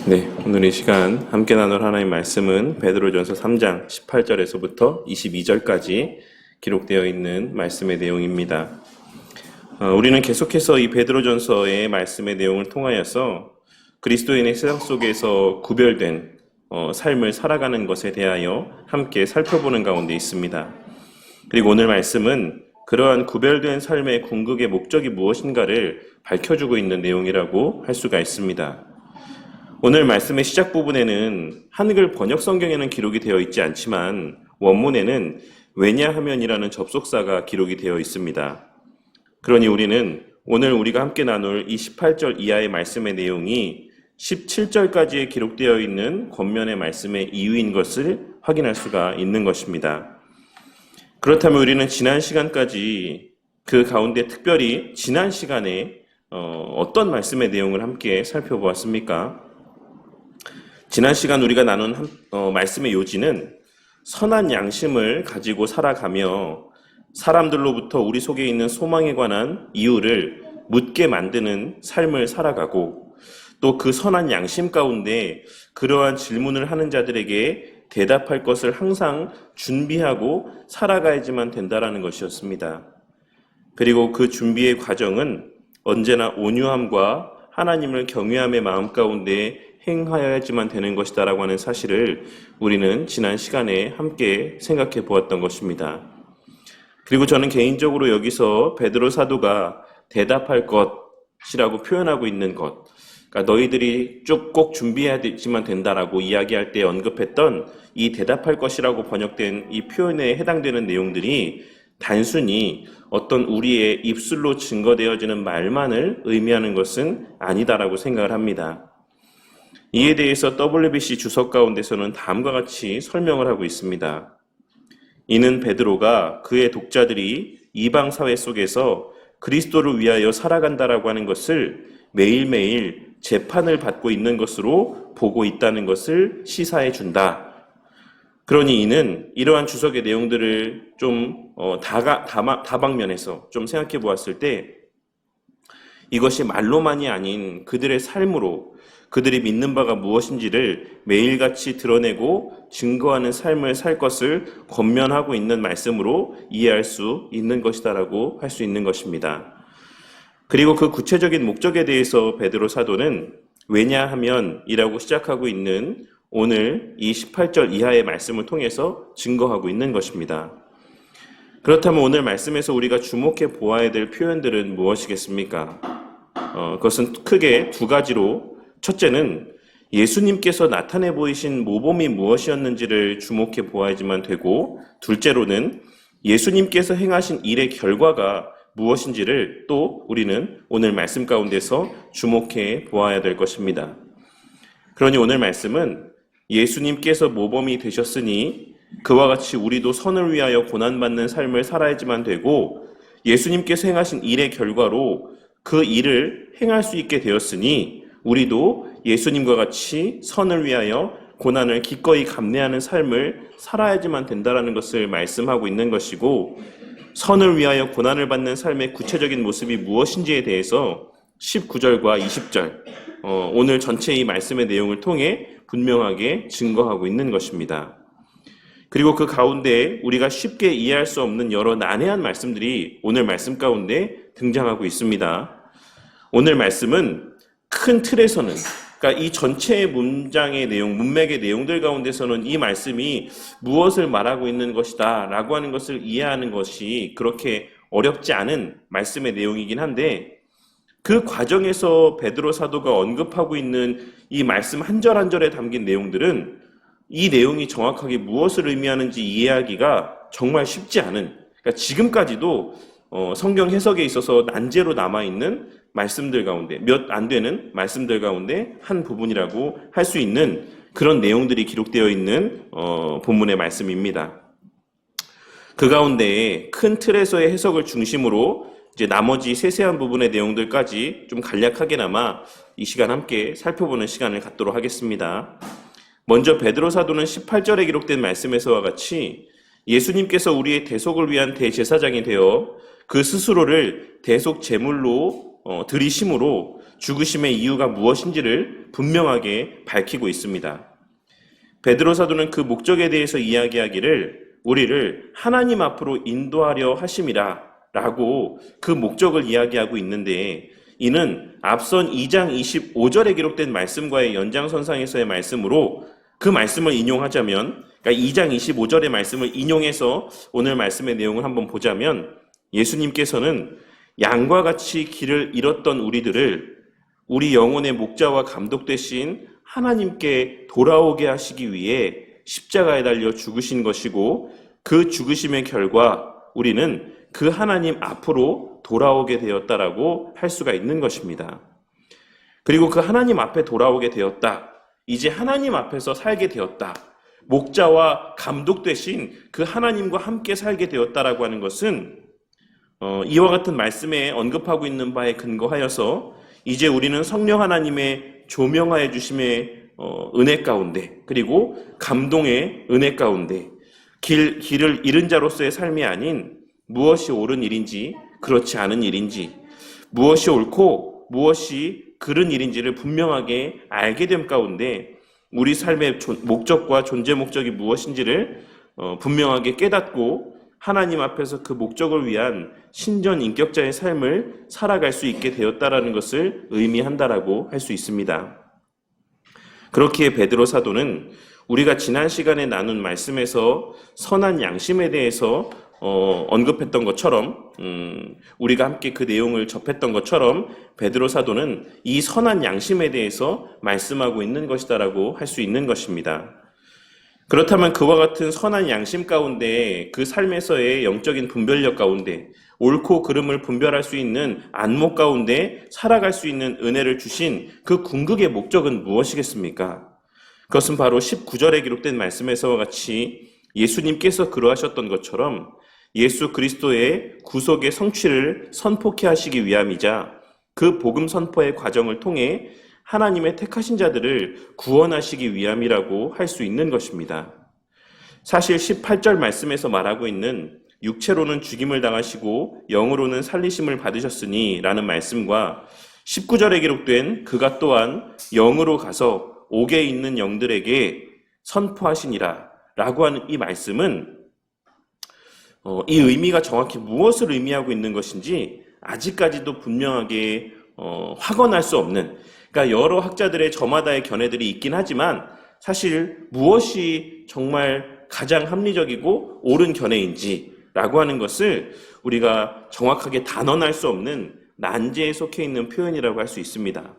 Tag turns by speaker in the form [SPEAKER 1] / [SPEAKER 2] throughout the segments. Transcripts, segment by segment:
[SPEAKER 1] 네, 오늘 이 시간 함께 나눌 하나님의 말씀은 베드로전서 3장 18절에서부터 22절까지 기록되어 있는 말씀의 내용입니다. 우리는 계속해서 이 베드로전서의 말씀의 내용을 통하여서 그리스도인의 세상 속에서 구별된 삶을 살아가는 것에 대하여 함께 살펴보는 가운데 있습니다. 그리고 오늘 말씀은 그러한 구별된 삶의 궁극의 목적이 무엇인가를 밝혀주고 있는 내용이라고 할 수가 있습니다. 오늘 말씀의 시작 부분에는 한글 번역 성경에는 기록이 되어 있지 않지만 원문에는 왜냐하면이라는 접속사가 기록이 되어 있습니다. 그러니 우리는 오늘 우리가 함께 나눌 이 18절 이하의 말씀의 내용이 17절까지에 기록되어 있는 권면의 말씀의 이유인 것을 확인할 수가 있는 것입니다. 그렇다면 우리는 지난 시간까지 그 가운데 특별히 지난 시간에 어떤 말씀의 내용을 함께 살펴보았습니까? 지난 시간 우리가 나눈 말씀의 요지는 선한 양심을 가지고 살아가며 사람들로부터 우리 속에 있는 소망에 관한 이유를 묻게 만드는 삶을 살아가고 또 그 선한 양심 가운데 그러한 질문을 하는 자들에게 대답할 것을 항상 준비하고 살아가야지만 된다라는 것이었습니다. 그리고 그 준비의 과정은 언제나 온유함과 하나님을 경외함의 마음 가운데 행하여야지만 되는 것이다라고 하는 사실을 우리는 지난 시간에 함께 생각해 보았던 것입니다. 그리고 저는 개인적으로 여기서 베드로 사도가 대답할 것이라고 표현하고 있는 것, 그러니까 너희들이 꼭 준비해야지만 된다라고 이야기할 때 언급했던 이 대답할 것이라고 번역된 이 표현에 해당되는 내용들이 단순히 어떤 우리의 입술로 증거되어지는 말만을 의미하는 것은 아니다라고 생각을 합니다. 이에 대해서 WBC 주석 가운데서는 다음과 같이 설명을 하고 있습니다. 이는 베드로가 그의 독자들이 이방 사회 속에서 그리스도를 위하여 살아간다라고 하는 것을 매일매일 재판을 받고 있는 것으로 보고 있다는 것을 시사해 준다. 그러니 이는 이러한 주석의 내용들을 좀 다방면에서 좀 생각해 보았을 때 이것이 말로만이 아닌 그들의 삶으로 그들이 믿는 바가 무엇인지를 매일같이 드러내고 증거하는 삶을 살 것을 권면하고 있는 말씀으로 이해할 수 있는 것이다라고 할 수 있는 것입니다. 그리고 그 구체적인 목적에 대해서 베드로 사도는 왜냐하면이라고 시작하고 있는 오늘 이 18절 이하의 말씀을 통해서 증거하고 있는 것입니다. 그렇다면 오늘 말씀에서 우리가 주목해 보아야 될 표현들은 무엇이겠습니까? 그것은 크게 두 가지로, 첫째는 예수님께서 나타내 보이신 모범이 무엇이었는지를 주목해 보아야지만 되고, 둘째로는 예수님께서 행하신 일의 결과가 무엇인지를 또 우리는 오늘 말씀 가운데서 주목해 보아야 될 것입니다. 그러니 오늘 말씀은 예수님께서 모범이 되셨으니 그와 같이 우리도 선을 위하여 고난받는 삶을 살아야지만 되고, 예수님께서 행하신 일의 결과로 그 일을 행할 수 있게 되었으니 우리도 예수님과 같이 선을 위하여 고난을 기꺼이 감내하는 삶을 살아야지만 된다는 것을 말씀하고 있는 것이고, 선을 위하여 고난을 받는 삶의 구체적인 모습이 무엇인지에 대해서 19절과 20절 오늘 전체 이 말씀의 내용을 통해 분명하게 증거하고 있는 것입니다. 그리고 그 가운데 우리가 쉽게 이해할 수 없는 여러 난해한 말씀들이 오늘 말씀 가운데 등장하고 있습니다. 오늘 말씀은 큰 틀에서는, 그러니까 이 전체의 문장의 내용, 문맥의 내용들 가운데서는 이 말씀이 무엇을 말하고 있는 것이다 라고 하는 것을 이해하는 것이 그렇게 어렵지 않은 말씀의 내용이긴 한데, 그 과정에서 베드로 사도가 언급하고 있는 이 말씀 한 절 한 절에 담긴 내용들은 이 내용이 정확하게 무엇을 의미하는지 이해하기가 정말 쉽지 않은, 그러니까 지금까지도 성경 해석에 있어서 난제로 남아있는 말씀들 가운데, 몇 안 되는 말씀들 가운데 한 부분이라고 할 수 있는 그런 내용들이 기록되어 있는 본문의 말씀입니다. 그 가운데 큰 틀에서의 해석을 중심으로 이제 나머지 세세한 부분의 내용들까지 좀 간략하게나마 이 시간 함께 살펴보는 시간을 갖도록 하겠습니다. 먼저 베드로 사도는 18절에 기록된 말씀에서와 같이 예수님께서 우리의 대속을 위한 대제사장이 되어 그 스스로를 대속 제물로 드리심으로 죽으심의 이유가 무엇인지를 분명하게 밝히고 있습니다. 베드로 사도는 그 목적에 대해서 이야기하기를 우리를 하나님 앞으로 인도하려 하심이라 라고 그 목적을 이야기하고 있는데, 이는 앞선 2장 25절에 기록된 말씀과의 연장선상에서의 말씀으로 그 말씀을 인용하자면, 그러니까 2장 25절의 말씀을 인용해서 오늘 말씀의 내용을 한번 보자면, 예수님께서는 양과 같이 길을 잃었던 우리들을 우리 영혼의 목자와 감독 되신 하나님께 돌아오게 하시기 위해 십자가에 달려 죽으신 것이고, 그 죽으심의 결과 우리는 그 하나님 앞으로 돌아오게 되었다라고 할 수가 있는 것입니다. 그리고 그 하나님 앞에 돌아오게 되었다. 이제 하나님 앞에서 살게 되었다. 목자와 감독 되신 그 하나님과 함께 살게 되었다라고 하는 것은 이와 같은 말씀에 언급하고 있는 바에 근거하여서 이제 우리는 성령 하나님의 조명하여 주심의 은혜 가운데, 그리고 감동의 은혜 가운데 길을 잃은 자로서의 삶이 아닌 무엇이 옳은 일인지 그렇지 않은 일인지, 무엇이 옳고 무엇이 그른 일인지를 분명하게 알게 됨 가운데 우리 삶의 목적과 존재 목적이 무엇인지를 분명하게 깨닫고 하나님 앞에서 그 목적을 위한 신전 인격자의 삶을 살아갈 수 있게 되었다라는 것을 의미한다라고 할 수 있습니다. 그렇기에 베드로 사도는 우리가 지난 시간에 나눈 말씀에서 선한 양심에 대해서 언급했던 것처럼, 우리가 함께 그 내용을 접했던 것처럼 베드로 사도는 이 선한 양심에 대해서 말씀하고 있는 것이다라고 할 수 있는 것입니다. 그렇다면 그와 같은 선한 양심 가운데, 그 삶에서의 영적인 분별력 가운데, 옳고 그름을 분별할 수 있는 안목 가운데 살아갈 수 있는 은혜를 주신 그 궁극의 목적은 무엇이겠습니까? 그것은 바로 19절에 기록된 말씀에서와 같이 예수님께서 그러하셨던 것처럼 예수 그리스도의 구속의 성취를 선포케 하시기 위함이자, 그 복음 선포의 과정을 통해 하나님의 택하신 자들을 구원하시기 위함이라고 할 수 있는 것입니다. 사실 18절 말씀에서 말하고 있는 육체로는 죽임을 당하시고 영으로는 살리심을 받으셨으니 라는 말씀과 19절에 기록된 그가 또한 영으로 가서 옥에 있는 영들에게 선포하시니라 라고 하는 이 말씀은 이 의미가 정확히 무엇을 의미하고 있는 것인지 아직까지도 분명하게 확언할 수 없는, 그러니까 여러 학자들의 저마다의 견해들이 있긴 하지만 사실 무엇이 정말 가장 합리적이고 옳은 견해인지 라고 하는 것을 우리가 정확하게 단언할 수 없는 난제에 속해 있는 표현이라고 할 수 있습니다.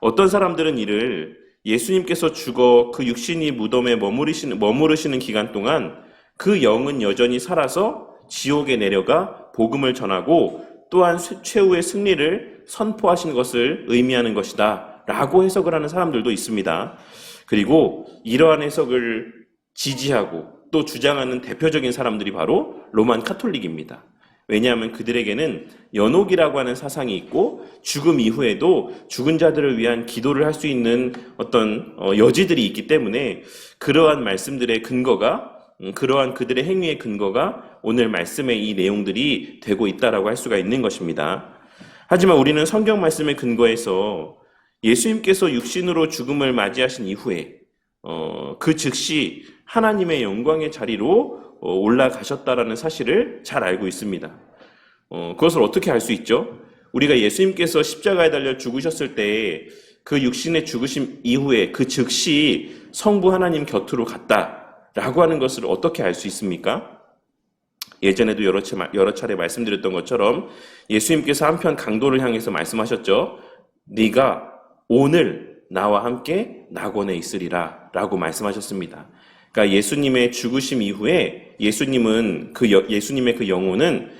[SPEAKER 1] 어떤 사람들은 이를 예수님께서 죽어 그 육신이 무덤에 머무르시는 기간 동안 그 영은 여전히 살아서 지옥에 내려가 복음을 전하고 또한 최후의 승리를 선포하신 것을 의미하는 것이다 라고 해석을 하는 사람들도 있습니다. 그리고 이러한 해석을 지지하고 또 주장하는 대표적인 사람들이 바로 로만 카톨릭입니다. 왜냐하면 그들에게는 연옥이라고 하는 사상이 있고 죽음 이후에도 죽은 자들을 위한 기도를 할 수 있는 어떤 여지들이 있기 때문에 그러한 말씀들의 근거가, 그러한 그들의 행위의 근거가 오늘 말씀의 이 내용들이 되고 있다라고 할 수가 있는 것입니다. 하지만 우리는 성경 말씀의 근거에서 예수님께서 육신으로 죽음을 맞이하신 이후에 그 즉시 하나님의 영광의 자리로 올라가셨다라는 사실을 잘 알고 있습니다. 그것을 어떻게 알 수 있죠? 우리가 예수님께서 십자가에 달려 죽으셨을 때 그 육신의 죽으심 이후에 그 즉시 성부 하나님 곁으로 갔다라고 하는 것을 어떻게 알 수 있습니까? 예전에도 여러 차례 말씀드렸던 것처럼 예수님께서 한편 강도를 향해서 말씀하셨죠. 네가 오늘 나와 함께 낙원에 있으리라 라고 말씀하셨습니다. 그러니까 예수님의 죽으심 이후에 예수님의 그 영혼은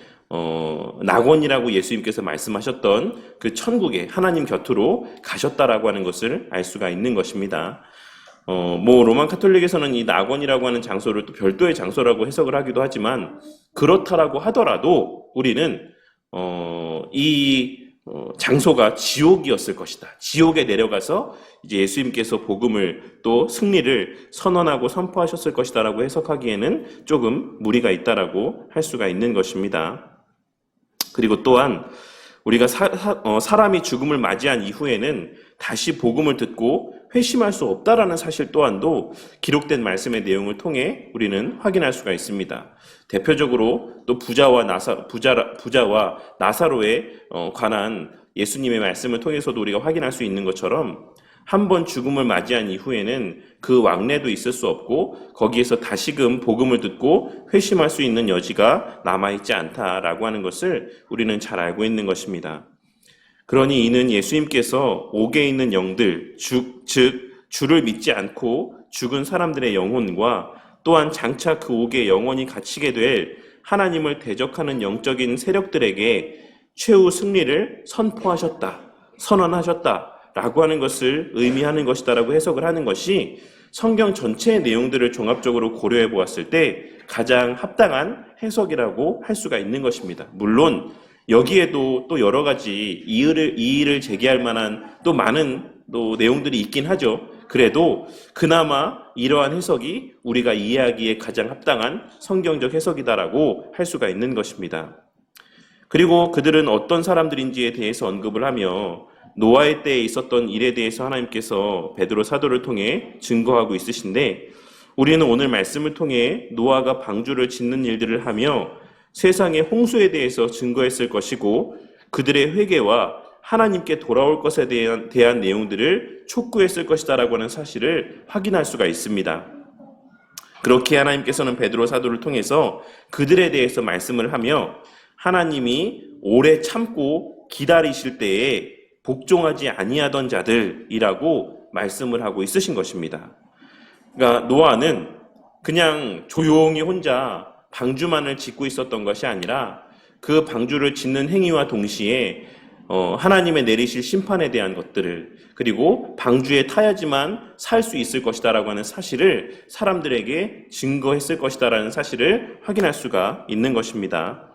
[SPEAKER 1] 낙원이라고 예수님께서 말씀하셨던 그 천국에 하나님 곁으로 가셨다라고 하는 것을 알 수가 있는 것입니다. 로만 카톨릭에서는 이 낙원이라고 하는 장소를 또 별도의 장소라고 해석을 하기도 하지만, 그렇다라고 하더라도 우리는 장소가 지옥이었을 것이다. 지옥에 내려가서 이제 예수님께서 복음을 또 승리를 선언하고 선포하셨을 것이다라고 해석하기에는 조금 무리가 있다라고 할 수가 있는 것입니다. 그리고 또한 우리가 사람이 죽음을 맞이한 이후에는 다시 복음을 듣고 회심할 수 없다라는 사실 또한도 기록된 말씀의 내용을 통해 우리는 확인할 수가 있습니다. 대표적으로 또 부자와 나사로에 관한 예수님의 말씀을 통해서도 우리가 확인할 수 있는 것처럼 한 번 죽음을 맞이한 이후에는 그 왕래도 있을 수 없고 거기에서 다시금 복음을 듣고 회심할 수 있는 여지가 남아있지 않다라고 하는 것을 우리는 잘 알고 있는 것입니다. 그러니 이는 예수님께서 옥에 있는 영들, 즉 주를 믿지 않고 죽은 사람들의 영혼과 또한 장차 그 옥에 영원히 갇히게 될 하나님을 대적하는 영적인 세력들에게 최후 승리를 선언하셨다 라고 하는 것을 의미하는 것이다라고 해석을 하는 것이 성경 전체의 내용들을 종합적으로 고려해 보았을 때 가장 합당한 해석이라고 할 수가 있는 것입니다. 물론 여기에도 또 여러 가지 이의를 제기할 만한 또 많은 또 내용들이 있긴 하죠. 그래도 그나마 이러한 해석이 우리가 이해하기에 가장 합당한 성경적 해석이다라고 할 수가 있는 것입니다. 그리고 그들은 어떤 사람들인지에 대해서 언급을 하며 노아의 때에 있었던 일에 대해서 하나님께서 베드로 사도를 통해 증거하고 있으신데 우리는 오늘 말씀을 통해 노아가 방주를 짓는 일들을 하며 세상의 홍수에 대해서 증거했을 것이고 그들의 회개와 하나님께 돌아올 것에 대한 내용들을 촉구했을 것이다라고 하는 사실을 확인할 수가 있습니다. 그렇게 하나님께서는 베드로 사도를 통해서 그들에 대해서 말씀을 하며 하나님이 오래 참고 기다리실 때에 복종하지 아니하던 자들이라고 말씀을 하고 있으신 것입니다. 그러니까 노아는 그냥 조용히 혼자 방주만을 짓고 있었던 것이 아니라 그 방주를 짓는 행위와 동시에 하나님의 내리실 심판에 대한 것들을 그리고 방주에 타야지만 살 수 있을 것이다라고 하는 사실을 사람들에게 증거했을 것이다라는 사실을 확인할 수가 있는 것입니다.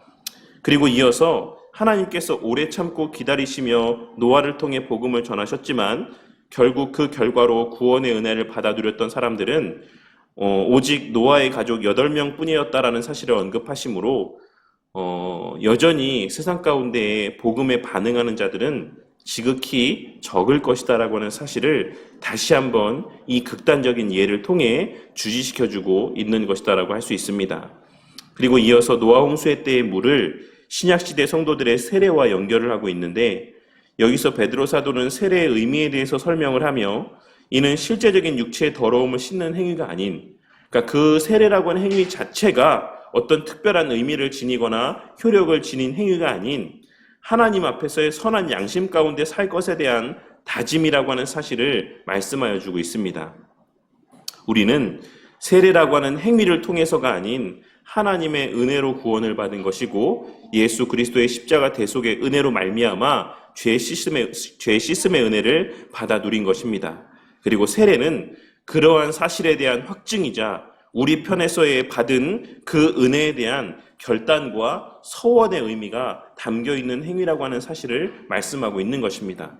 [SPEAKER 1] 그리고 이어서 하나님께서 오래 참고 기다리시며 노아를 통해 복음을 전하셨지만 결국 그 결과로 구원의 은혜를 받아 누렸던 사람들은 오직 노아의 가족 8명 뿐이었다라는 사실을 언급하시므로 여전히 세상 가운데 복음에 반응하는 자들은 지극히 적을 것이다라고 하는 사실을 다시 한번 이 극단적인 예를 통해 주지시켜주고 있는 것이다라고 할 수 있습니다. 그리고 이어서 노아 홍수의 때의 물을 신약시대 성도들의 세례와 연결을 하고 있는데 여기서 베드로 사도는 세례의 의미에 대해서 설명을 하며 이는 실제적인 육체의 더러움을 씻는 행위가 아닌 그러니까 그 세례라고 하는 행위 자체가 어떤 특별한 의미를 지니거나 효력을 지닌 행위가 아닌 하나님 앞에서의 선한 양심 가운데 살 것에 대한 다짐이라고 하는 사실을 말씀하여 주고 있습니다. 우리는 세례라고 하는 행위를 통해서가 아닌 하나님의 은혜로 구원을 받은 것이고 예수 그리스도의 십자가 대속의 은혜로 말미암아 죄 씻음의 은혜를 받아 누린 것입니다. 그리고 세례는 그러한 사실에 대한 확증이자 우리 편에서의 받은 그 은혜에 대한 결단과 서원의 의미가 담겨있는 행위라고 하는 사실을 말씀하고 있는 것입니다.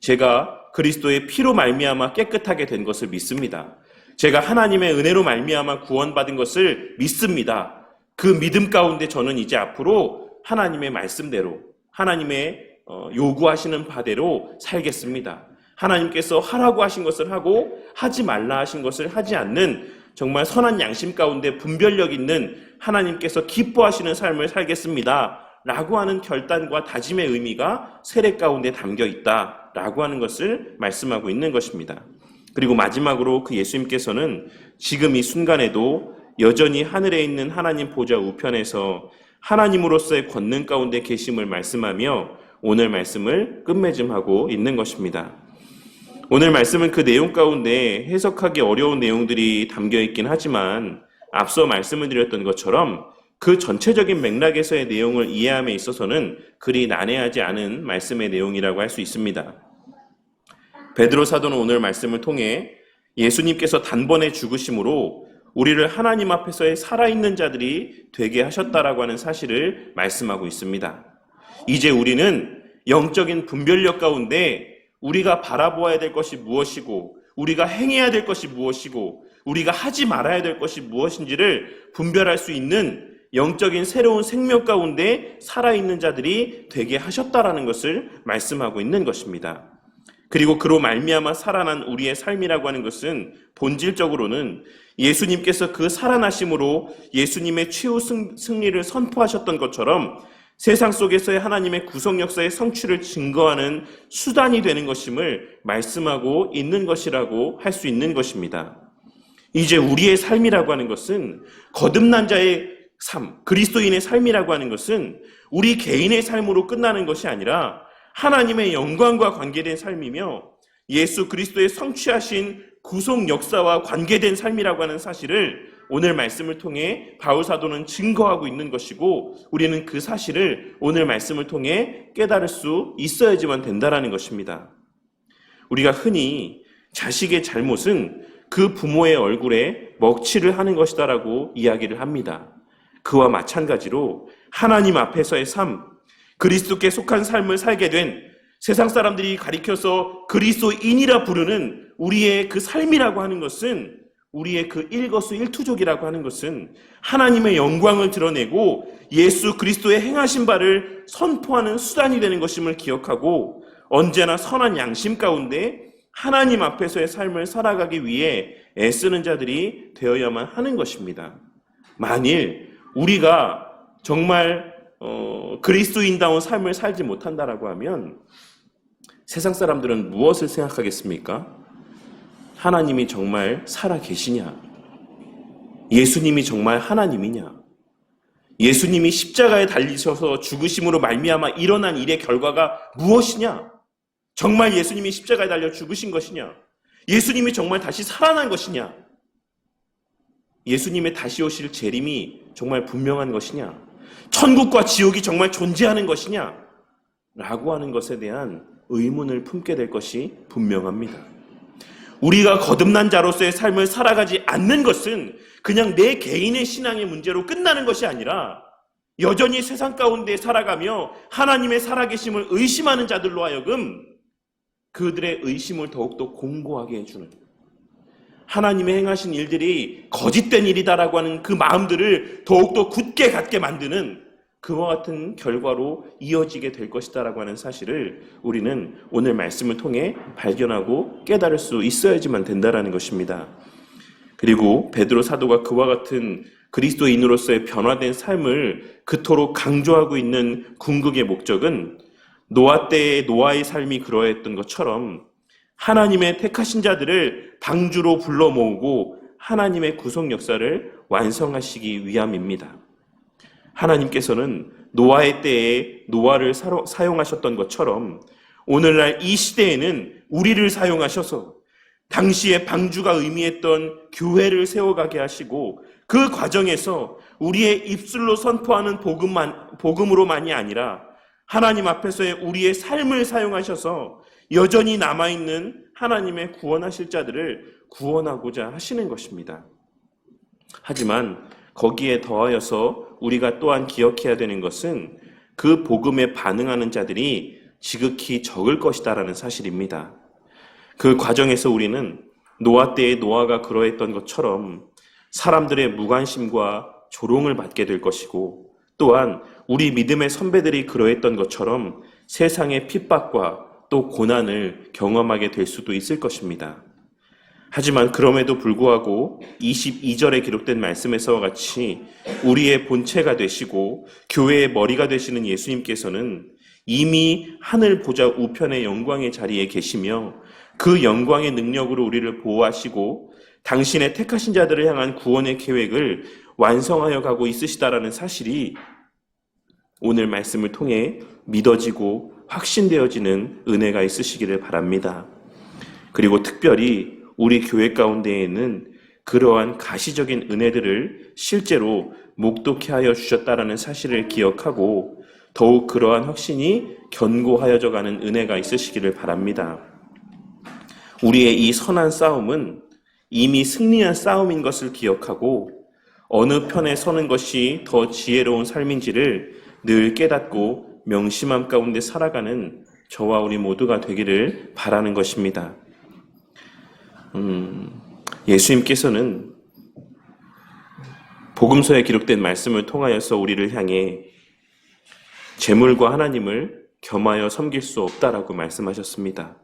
[SPEAKER 1] 제가 그리스도의 피로 말미암아 깨끗하게 된 것을 믿습니다. 제가 하나님의 은혜로 말미암아 구원받은 것을 믿습니다. 그 믿음 가운데 저는 이제 앞으로 하나님의 말씀대로 하나님의 요구하시는 바대로 살겠습니다. 하나님께서 하라고 하신 것을 하고 하지 말라 하신 것을 하지 않는 정말 선한 양심 가운데 분별력 있는 하나님께서 기뻐하시는 삶을 살겠습니다. 라고 하는 결단과 다짐의 의미가 세례 가운데 담겨 있다. 라고 하는 것을 말씀하고 있는 것입니다. 그리고 마지막으로 그 예수님께서는 지금 이 순간에도 여전히 하늘에 있는 하나님 보좌 우편에서 하나님으로서의 권능 가운데 계심을 말씀하며 오늘 말씀을 끝맺음하고 있는 것입니다. 오늘 말씀은 그 내용 가운데 해석하기 어려운 내용들이 담겨 있긴 하지만 앞서 말씀을 드렸던 것처럼 그 전체적인 맥락에서의 내용을 이해함에 있어서는 그리 난해하지 않은 말씀의 내용이라고 할 수 있습니다. 베드로 사도는 오늘 말씀을 통해 예수님께서 단번에 죽으심으로 우리를 하나님 앞에서의 살아있는 자들이 되게 하셨다라고 하는 사실을 말씀하고 있습니다. 이제 우리는 영적인 분별력 가운데 우리가 바라보아야 될 것이 무엇이고 우리가 행해야 될 것이 무엇이고 우리가 하지 말아야 될 것이 무엇인지를 분별할 수 있는 영적인 새로운 생명 가운데 살아있는 자들이 되게 하셨다라는 것을 말씀하고 있는 것입니다. 그리고 그로 말미암아 살아난 우리의 삶이라고 하는 것은 본질적으로는 예수님께서 그 살아나심으로 예수님의 최후 승리를 선포하셨던 것처럼 세상 속에서의 하나님의 구속 역사의 성취를 증거하는 수단이 되는 것임을 말씀하고 있는 것이라고 할 수 있는 것입니다. 이제 우리의 삶이라고 하는 것은 거듭난 자의 삶, 그리스도인의 삶이라고 하는 것은 우리 개인의 삶으로 끝나는 것이 아니라 하나님의 영광과 관계된 삶이며 예수 그리스도의 성취하신 구속 역사와 관계된 삶이라고 하는 사실을 오늘 말씀을 통해 바울 사도는 증거하고 있는 것이고 우리는 그 사실을 오늘 말씀을 통해 깨달을 수 있어야지만 된다라는 것입니다. 우리가 흔히 자식의 잘못은 그 부모의 얼굴에 먹칠을 하는 것이다라고 이야기를 합니다. 그와 마찬가지로 하나님 앞에서의 삶, 그리스도께 속한 삶을 살게 된 세상 사람들이 가리켜서 그리스도인이라 부르는 우리의 그 삶이라고 하는 것은 우리의 그 일거수일투족이라고 하는 것은 하나님의 영광을 드러내고 예수 그리스도의 행하신 바를 선포하는 수단이 되는 것임을 기억하고 언제나 선한 양심 가운데 하나님 앞에서의 삶을 살아가기 위해 애쓰는 자들이 되어야만 하는 것입니다. 만일 우리가 정말 그리스도인다운 삶을 살지 못한다라고 하면 세상 사람들은 무엇을 생각하겠습니까? 하나님이 정말 살아 계시냐? 예수님이 정말 하나님이냐? 예수님이 십자가에 달리셔서 죽으심으로 말미암아 일어난 일의 결과가 무엇이냐? 정말 예수님이 십자가에 달려 죽으신 것이냐? 예수님이 정말 다시 살아난 것이냐? 예수님의 다시 오실 재림이 정말 분명한 것이냐? 천국과 지옥이 정말 존재하는 것이냐? 라고 하는 것에 대한 의문을 품게 될 것이 분명합니다. 우리가 거듭난 자로서의 삶을 살아가지 않는 것은 그냥 내 개인의 신앙의 문제로 끝나는 것이 아니라 여전히 세상 가운데 살아가며 하나님의 살아계심을 의심하는 자들로 하여금 그들의 의심을 더욱더 공고하게 해주는, 하나님의 행하신 일들이 거짓된 일이다라고 하는 그 마음들을 더욱더 굳게 갖게 만드는 그와 같은 결과로 이어지게 될 것이다라고 하는 사실을 우리는 오늘 말씀을 통해 발견하고 깨달을 수 있어야지만 된다라는 것입니다. 그리고 베드로 사도가 그와 같은 그리스도인으로서의 변화된 삶을 그토록 강조하고 있는 궁극의 목적은 노아 때의 노아의 삶이 그러했던 것처럼 하나님의 택하신 자들을 방주로 불러 모으고 하나님의 구속 역사를 완성하시기 위함입니다. 하나님께서는 노아의 때에 노아를 사용하셨던 것처럼 오늘날 이 시대에는 우리를 사용하셔서 당시에 방주가 의미했던 교회를 세워가게 하시고 그 과정에서 우리의 입술로 선포하는 복음으로만이 아니라 하나님 앞에서의 우리의 삶을 사용하셔서 여전히 남아있는 하나님의 구원하실 자들을 구원하고자 하시는 것입니다. 하지만 거기에 더하여서 우리가 또한 기억해야 되는 것은 그 복음에 반응하는 자들이 지극히 적을 것이다라는 사실입니다. 그 과정에서 우리는 노아 때의 노아가 그러했던 것처럼 사람들의 무관심과 조롱을 받게 될 것이고 또한 우리 믿음의 선배들이 그러했던 것처럼 세상의 핍박과 또 고난을 경험하게 될 수도 있을 것입니다. 하지만 그럼에도 불구하고 22절에 기록된 말씀에서와 같이 우리의 본체가 되시고 교회의 머리가 되시는 예수님께서는 이미 하늘 보좌 우편의 영광의 자리에 계시며 그 영광의 능력으로 우리를 보호하시고 당신의 택하신 자들을 향한 구원의 계획을 완성하여 가고 있으시다라는 사실이 오늘 말씀을 통해 믿어지고 확신되어지는 은혜가 있으시기를 바랍니다. 그리고 특별히 우리 교회 가운데에는 그러한 가시적인 은혜들을 실제로 목독케 하여 주셨다라는 사실을 기억하고 더욱 그러한 확신이 견고하여져 가는 은혜가 있으시기를 바랍니다. 우리의 이 선한 싸움은 이미 승리한 싸움인 것을 기억하고 어느 편에 서는 것이 더 지혜로운 삶인지를 늘 깨닫고 명심함 가운데 살아가는 저와 우리 모두가 되기를 바라는 것입니다. 예수님께서는 복음서에 기록된 말씀을 통하여서 우리를 향해 재물과 하나님을 겸하여 섬길 수 없다라고 말씀하셨습니다.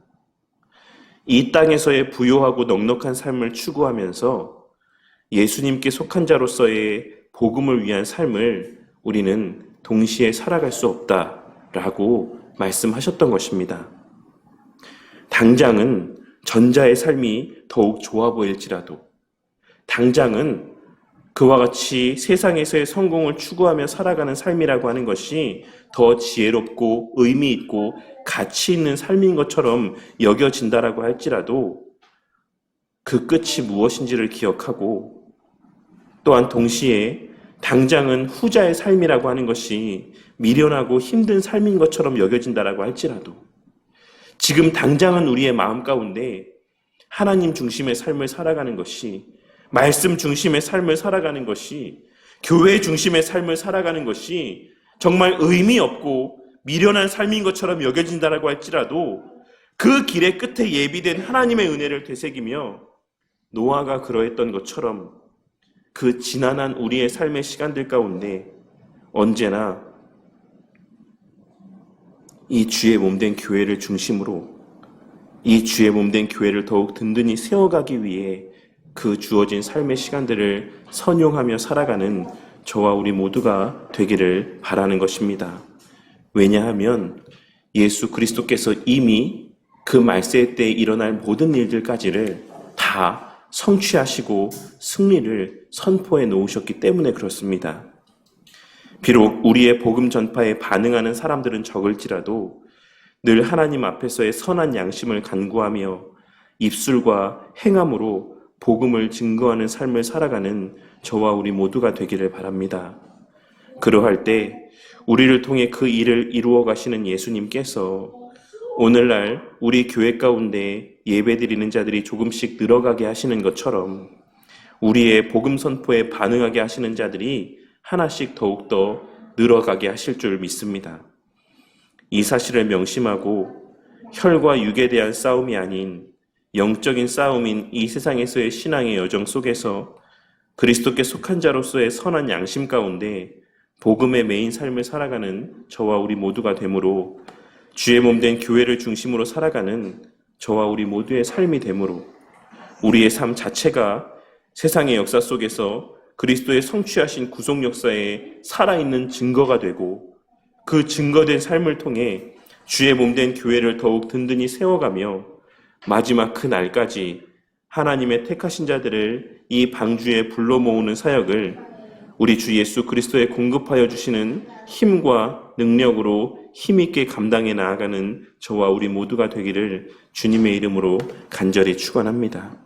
[SPEAKER 1] 이 땅에서의 부요하고 넉넉한 삶을 추구하면서 예수님께 속한 자로서의 복음을 위한 삶을 우리는 동시에 살아갈 수 없다라고 말씀하셨던 것입니다. 당장은 전자의 삶이 더욱 좋아 보일지라도, 당장은 그와 같이 세상에서의 성공을 추구하며 살아가는 삶이라고 하는 것이 더 지혜롭고 의미 있고 가치 있는 삶인 것처럼 여겨진다라고 할지라도 그 끝이 무엇인지를 기억하고, 또한 동시에 당장은 후자의 삶이라고 하는 것이 미련하고 힘든 삶인 것처럼 여겨진다라고 할지라도 지금 당장은 우리의 마음 가운데 하나님 중심의 삶을 살아가는 것이, 말씀 중심의 삶을 살아가는 것이, 교회 중심의 삶을 살아가는 것이 정말 의미 없고 미련한 삶인 것처럼 여겨진다라고 할지라도 그 길의 끝에 예비된 하나님의 은혜를 되새기며 노아가 그러했던 것처럼 그 지난한 우리의 삶의 시간들 가운데 언제나 이 주의 몸된 교회를 중심으로, 이 주의 몸된 교회를 더욱 든든히 세워가기 위해 그 주어진 삶의 시간들을 선용하며 살아가는 저와 우리 모두가 되기를 바라는 것입니다. 왜냐하면 예수 그리스도께서 이미 그 말세 때 일어날 모든 일들까지를 다 성취하시고 승리를 선포해 놓으셨기 때문에 그렇습니다. 비록 우리의 복음 전파에 반응하는 사람들은 적을지라도 늘 하나님 앞에서의 선한 양심을 간구하며 입술과 행함으로 복음을 증거하는 삶을 살아가는 저와 우리 모두가 되기를 바랍니다. 그러할 때 우리를 통해 그 일을 이루어 가시는 예수님께서 오늘날 우리 교회 가운데 예배드리는 자들이 조금씩 늘어가게 하시는 것처럼 우리의 복음 선포에 반응하게 하시는 자들이 하나씩 더욱더 늘어가게 하실 줄 믿습니다. 이 사실을 명심하고 혈과 육에 대한 싸움이 아닌 영적인 싸움인 이 세상에서의 신앙의 여정 속에서 그리스도께 속한 자로서의 선한 양심 가운데 복음의 메인 삶을 살아가는 저와 우리 모두가 되므로, 주의 몸된 교회를 중심으로 살아가는 저와 우리 모두의 삶이 되므로 우리의 삶 자체가 세상의 역사 속에서 그리스도의 성취하신 구속 역사에 살아있는 증거가 되고, 그 증거된 삶을 통해 주의 몸된 교회를 더욱 든든히 세워가며 마지막 그 날까지 하나님의 택하신 자들을 이 방주에 불러 모으는 사역을 우리 주 예수 그리스도에 공급하여 주시는 힘과 능력으로 힘있게 감당해 나아가는 저와 우리 모두가 되기를 주님의 이름으로 간절히 축원합니다.